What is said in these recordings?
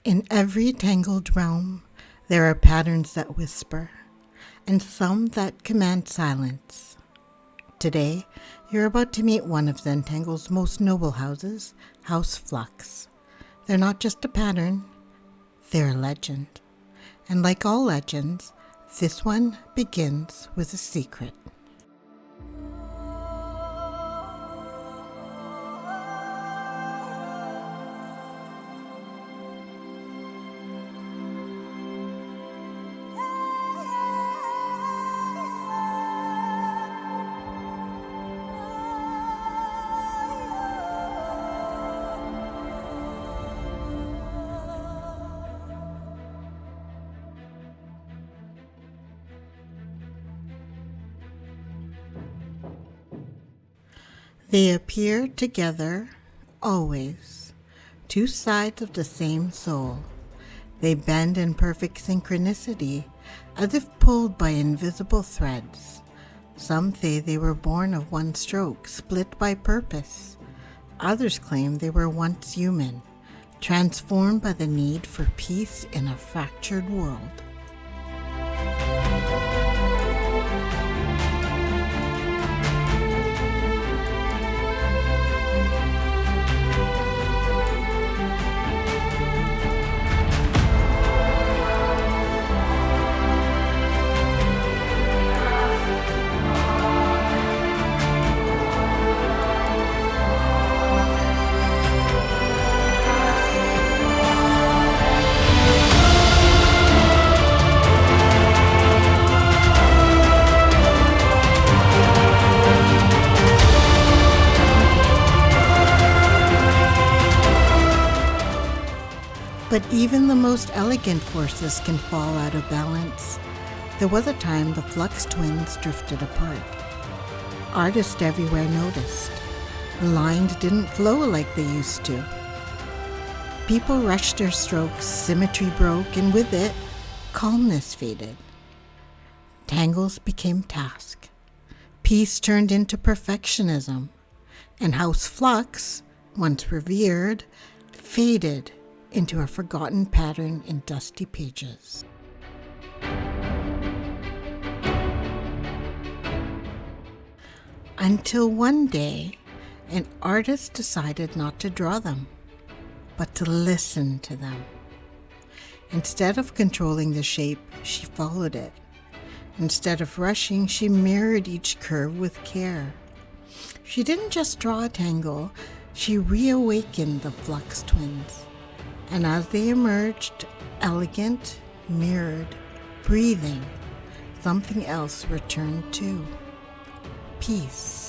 In every tangled realm, there are patterns that whisper, and some that command silence. Today, you're about to meet one of Zentangle's most noble houses, House Flux. They're not just a pattern, they're a legend. And like all legends, this one begins with a secret. They appear together, always, two sides of the same soul. They bend in perfect synchronicity, as if pulled by invisible threads. Some say they were born of one stroke, split by purpose. Others claim they were once human, transformed by the need for peace in a fractured world. But even the most elegant forces can fall out of balance. There was a time the Flux Twins drifted apart. Artists everywhere noticed. The lines didn't flow like they used to. People rushed their strokes, symmetry broke, and with it, calmness faded. Tangles became task. Peace turned into perfectionism. And House Flux, once revered, faded into a forgotten pattern in dusty pages. Until one day, an artist decided not to draw them, but to listen to them. Instead of controlling the shape, she followed it. Instead of rushing, she mirrored each curve with care. She didn't just draw a tangle, she reawakened the Flux Twins. And as they emerged, elegant, mirrored, breathing, something else returned too. Peace.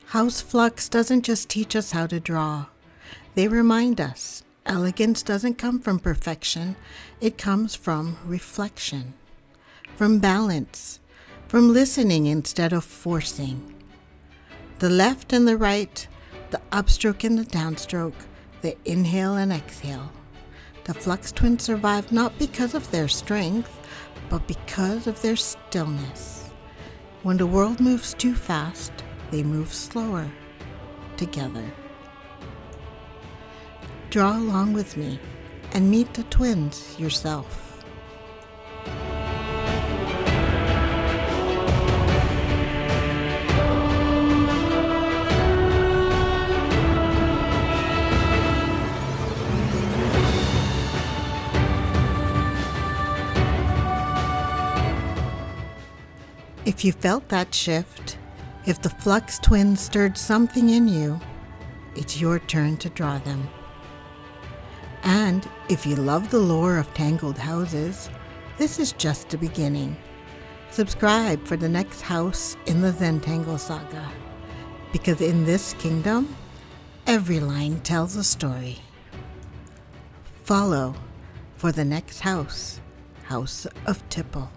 House Flux doesn't just teach us how to draw. They remind us elegance doesn't come from perfection. It comes from reflection, from balance, from listening instead of forcing. The left and the right, the upstroke and the downstroke, the inhale and exhale. The Flux Twins survived not because of their strength, but because of their stillness. When the world moves too fast, they move slower, together. Draw along with me and meet the twins yourself. If you felt that shift, if the Flux Twins stirred something in you, it's your turn to draw them. And if you love the lore of tangled houses, this is just the beginning. Subscribe for the next house in the Zentangle saga, because in this kingdom, every line tells a story. Follow for the next house, House of Tipple.